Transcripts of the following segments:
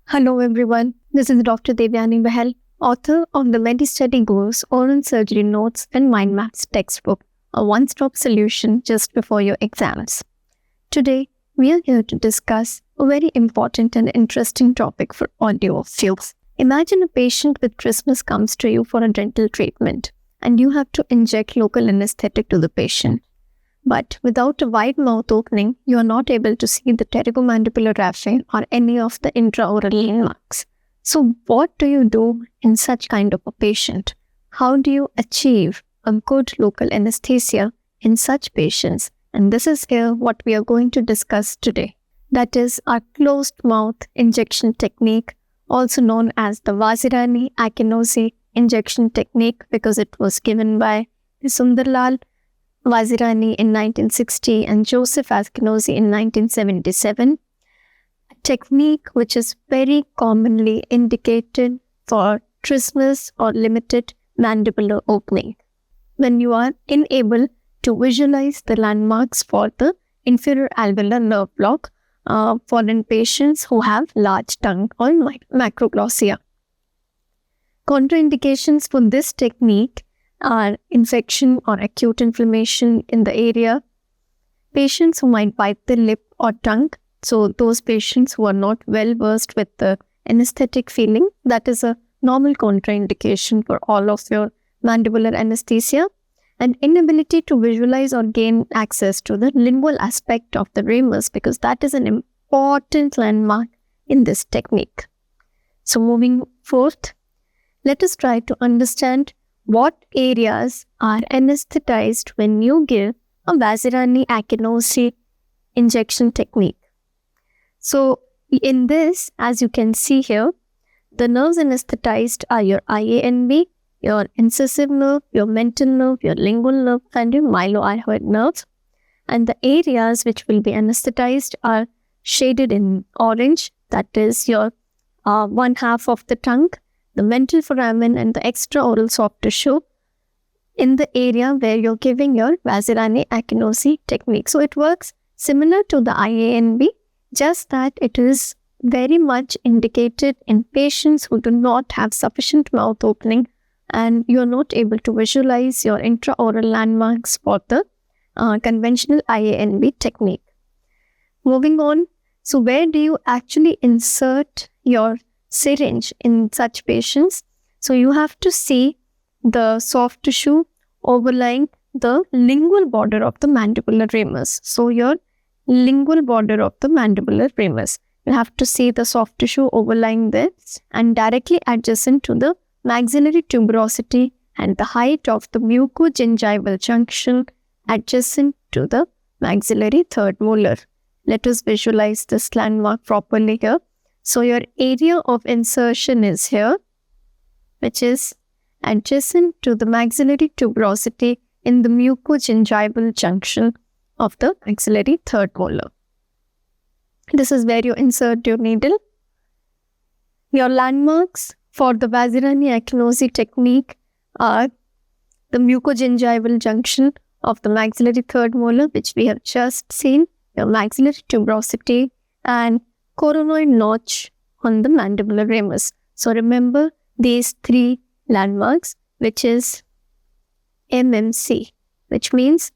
Hello everyone, this is Dr. Devyani Bahal, author of the Medi Study Goals, Oral Surgery Notes and Mind Maps textbook, a one-stop solution just before your exams. Today, we are here to discuss a very important and interesting topic for all of you. Imagine a patient with trismus comes to you for a dental treatment and you have to inject local anesthetic to the patient. But without a wide mouth opening, you are not able to see the pterygomandibular raphe or any of the intraoral landmarks. So what do you do in such kind of a patient? How do you achieve a good local anesthesia in such patients? And this is here what we are going to discuss today. That is our closed mouth injection technique, also known as the Vazirani-Akinosi injection technique, because it was given by Sundarlal Vazirani in 1960 and Joseph Akinosi in 1977. A technique which is very commonly indicated for trismus or limited mandibular opening. When you are unable to visualize the landmarks for the inferior alveolar nerve block for in patients who have large tongue or macroglossia. Contraindications for this technique are infection or acute inflammation in the area, patients who might bite the lip or tongue, so those patients who are not well versed with the anesthetic feeling, that is a normal contraindication for all of your mandibular anesthesia, and inability to visualize or gain access to the lingual aspect of the ramus, because that is an important landmark in this technique. So moving forth, let us try to understand what areas are anesthetized when you give a Vazirani-Akinosi injection technique. So in this, as you can see here, the nerves anesthetized are your IANB, your incisive nerve, your mental nerve, your lingual nerve, and your mylohyoid nerve. And the areas which will be anesthetized are shaded in orange, that is your one half of the tongue, the ventral foramen and the extraoral soft tissue in the area where you're giving your Vazirani-Akinosi technique. So it works similar to the IANB, just that it is very much indicated in patients who do not have sufficient mouth opening and you're not able to visualize your intraoral landmarks for the conventional IANB technique. Moving on, so where do you actually insert your syringe in such patients? So you have to see the soft tissue overlying the lingual border of the mandibular ramus. So your lingual border of the mandibular ramus. You have to see the soft tissue overlying this and directly adjacent to the maxillary tuberosity and the height of the mucogingival junction adjacent to the maxillary third molar. Let us visualize this landmark properly here. So your area of insertion is here, which is adjacent to the maxillary tuberosity in the mucogingival junction of the maxillary third molar. This is where you insert your needle. Your landmarks for the Vazirani-Akinosi technique are the mucogingival junction of the maxillary third molar, which we have just seen, your maxillary tuberosity, and coronoid notch on the mandibular ramus. So remember these three landmarks, which is MMC, which means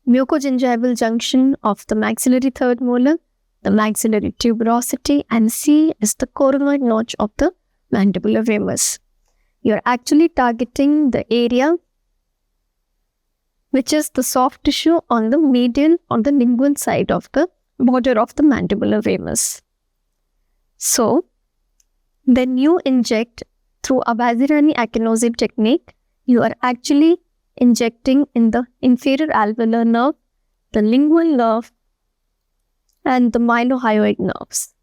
mucogingival junction of the maxillary third molar, the maxillary tuberosity, and C is the coronoid notch of the mandibular ramus. You're actually targeting the area which is the soft tissue on the medial or the lingual side of the border of the mandibular ramus. So, then you inject through a Vazirani-Akinosi technique, you are actually injecting in the inferior alveolar nerve, the lingual nerve, and the mylohyoid nerves.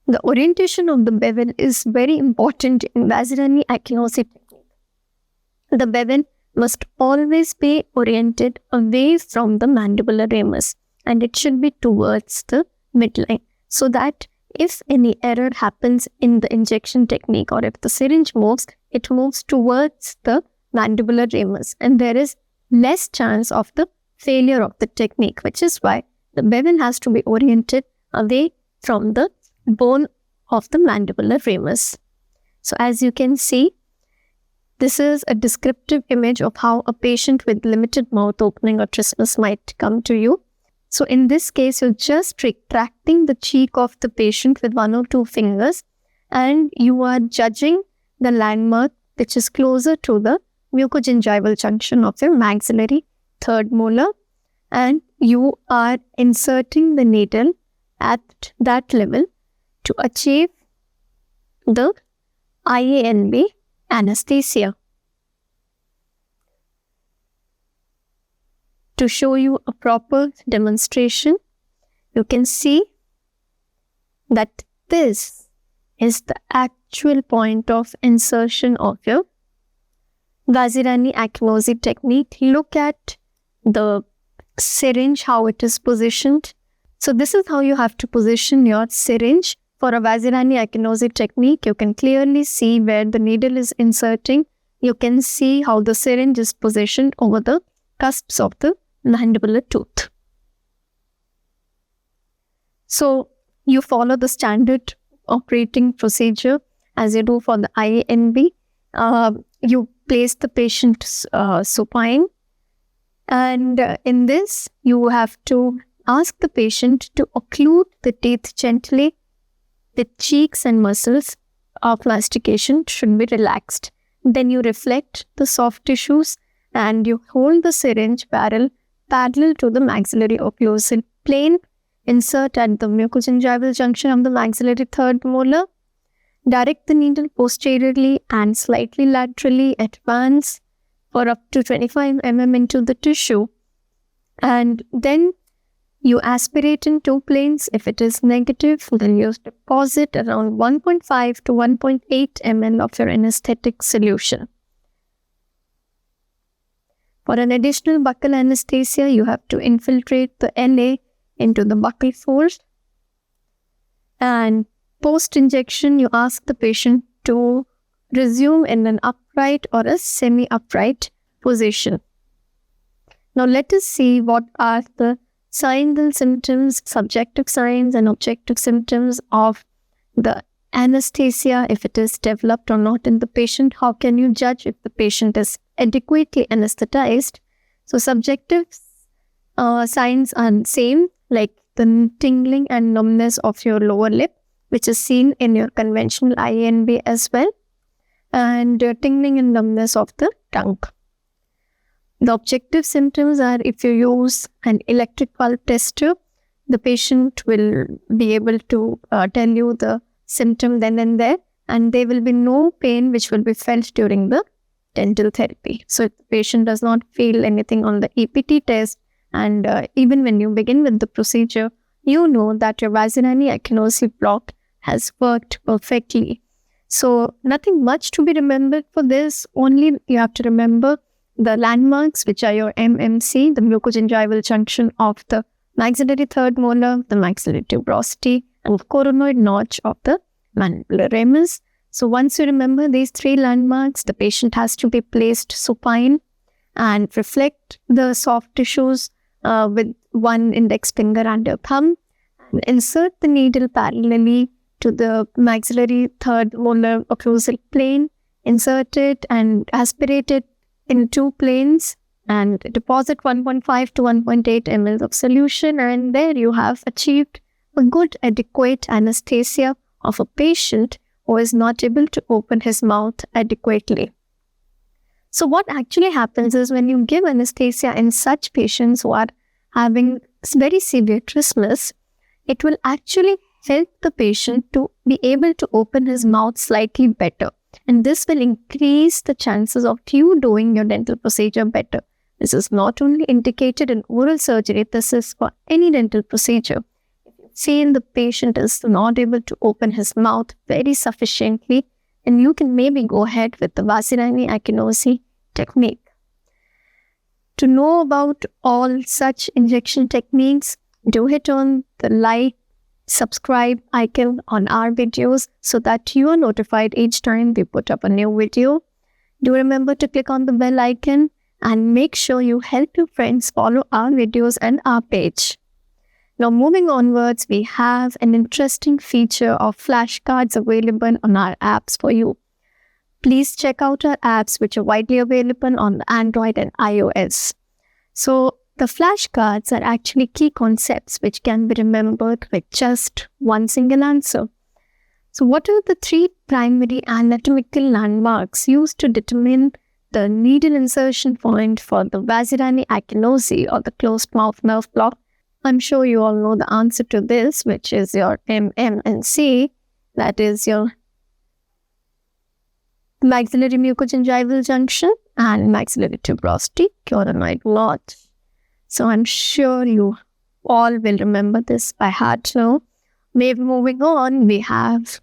The orientation of the bevel is very important in Vazirani-Akinosi technique. The bevel must always be oriented away from the mandibular ramus and it should be towards the midline, so that if any error happens in the injection technique or if the syringe moves, it moves towards the mandibular ramus and there is less chance of the failure of the technique, which is why the bevel has to be oriented away from the bone of the mandibular ramus. So as you can see, this is a descriptive image of how a patient with limited mouth opening or trismus might come to you. So in this case, you're just retracting the cheek of the patient with 1 or 2 fingers, and you are judging the landmark which is closer to the mucogingival junction of your maxillary third molar, and you are inserting the needle at that level to achieve the IANB anesthesia. To show you a proper demonstration, you can see that this is the actual point of insertion of your Vazirani-Akinosi technique. Look at the syringe, how it is positioned. So this is how you have to position your syringe. For a Vazirani-Akinosi technique, you can clearly see where the needle is inserting. You can see how the syringe is positioned over the cusps of the mandibular tooth. So you follow the standard operating procedure as you do for the IANB. You place the patient supine, and in this you have to ask the patient to occlude the teeth gently. The cheeks and muscles of mastication should be relaxed. Then you reflect the soft tissues and you hold the syringe barrel parallel to the maxillary occlusal plane. Insert at the mucogingival junction of the maxillary third molar. Direct the needle posteriorly and slightly laterally. Advance for up to 25 mm into the tissue. And then you aspirate in 2 planes. If it is negative, then you deposit around 1.5 to 1.8 ml of your anesthetic solution. For an additional buccal anesthesia, you have to infiltrate the LA into the buccal fold. And post-injection, you ask the patient to resume in an upright or a semi-upright position. Now let us see what are the signs and symptoms, subjective signs and objective symptoms of the anesthesia, if it is developed or not in the patient. How can you judge if the patient is adequately anesthetized? So subjective signs are same, like the tingling and numbness of your lower lip, which is seen in your conventional IANB as well, and tingling and numbness of the tongue. The objective symptoms are, if you use an electric pulse tester, the patient will be able to tell you the symptom then and there, and there will be no pain which will be felt during the dental therapy. So if the patient does not feel anything on the EPT test, and even when you begin with the procedure, you know that your Vazirani-Akinosi block has worked perfectly. So nothing much to be remembered for this, only you have to remember the landmarks, which are your MMC, the mucogingival junction of the maxillary third molar, the maxillary tuberosity, and the coronoid notch of the mandibular ramus. So once you remember these 3 landmarks, the patient has to be placed supine and reflect the soft tissues with 1 index finger and a thumb. And insert the needle parallelly to the maxillary third molar occlusal plane. Insert it and aspirate it in 2 planes and deposit 1.5 to 1.8 ml of solution, and there you have achieved a good adequate anesthesia of a patient who is not able to open his mouth adequately. So what actually happens is, when you give anesthesia in such patients who are having very severe trismus, it will actually help the patient to be able to open his mouth slightly better. And this will increase the chances of you doing your dental procedure better. This is not only indicated in oral surgery, this is for any dental procedure. If you feel the patient is not able to open his mouth very sufficiently, then you can maybe go ahead with the Vazirani-Akinosi technique. To know about all such injection techniques, do hit on the like, subscribe icon on our videos so that you are notified each time we put up a new video. Do remember to click on the bell icon and make sure you help your friends follow our videos and our page. Now moving onwards, we have an interesting feature of flashcards available on our apps for you. Please check out our apps which are widely available on the Android and iOS. So the flashcards are actually key concepts which can be remembered with just one single answer. So what are the three primary anatomical landmarks used to determine the needle insertion point for the Vazirani-Akinosi or the closed mouth nerve block? I'm sure you all know the answer to this, which is your MMNC, that is your maxillary mucogingival junction and maxillary tuberosity coronoid notch. So I'm sure you all will remember this by heart now. Maybe moving on, we have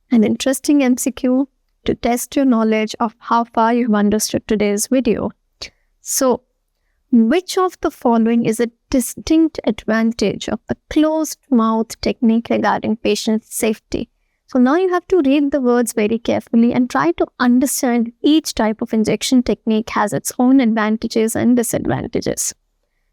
an interesting MCQ to test your knowledge of how far you've understood today's video. So, which of the following is a distinct advantage of the closed mouth technique regarding patient safety? So now you have to read the words very carefully and try to understand each type of injection technique has its own advantages and disadvantages.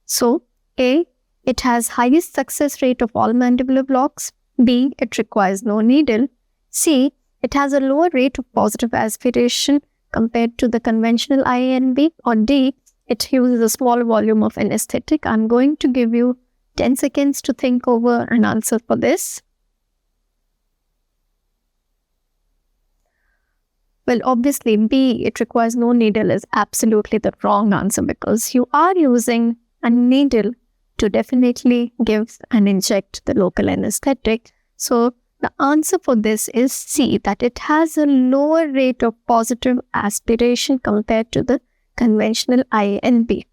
So, A, it has highest success rate of all mandibular blocks. B, it requires no needle. C, it has a lower rate of positive aspiration compared to the conventional IANB. Or D, it uses a small volume of anesthetic. I'm going to give you 10 seconds to think over an answer for this. Well, obviously, B, it requires no needle is absolutely the wrong answer because you are using a needle to definitely give and inject the local anesthetic. So the answer for this is C, that it has a lower rate of positive aspiration compared to the conventional IANB.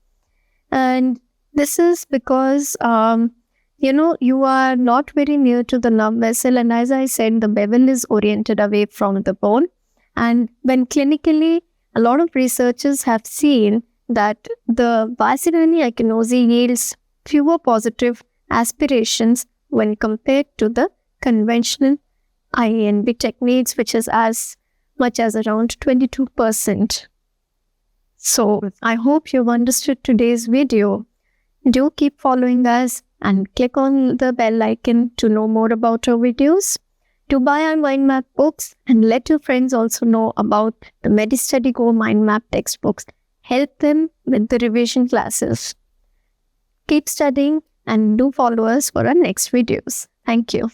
And this is because, you are not very near to the nerve vessel. And as I said, the bevel is oriented away from the bone. And when clinically, a lot of researchers have seen that the Vazirani-Akinosi yields fewer positive aspirations when compared to the conventional IANB techniques, which is as much as around 22%. So I hope you've understood today's video. Do keep following us and click on the bell icon to know more about our videos. To buy our mind map books and let your friends also know about the Medi Study Go mind map textbooks. Help them with the revision classes. Keep studying and do follow us for our next videos. Thank you.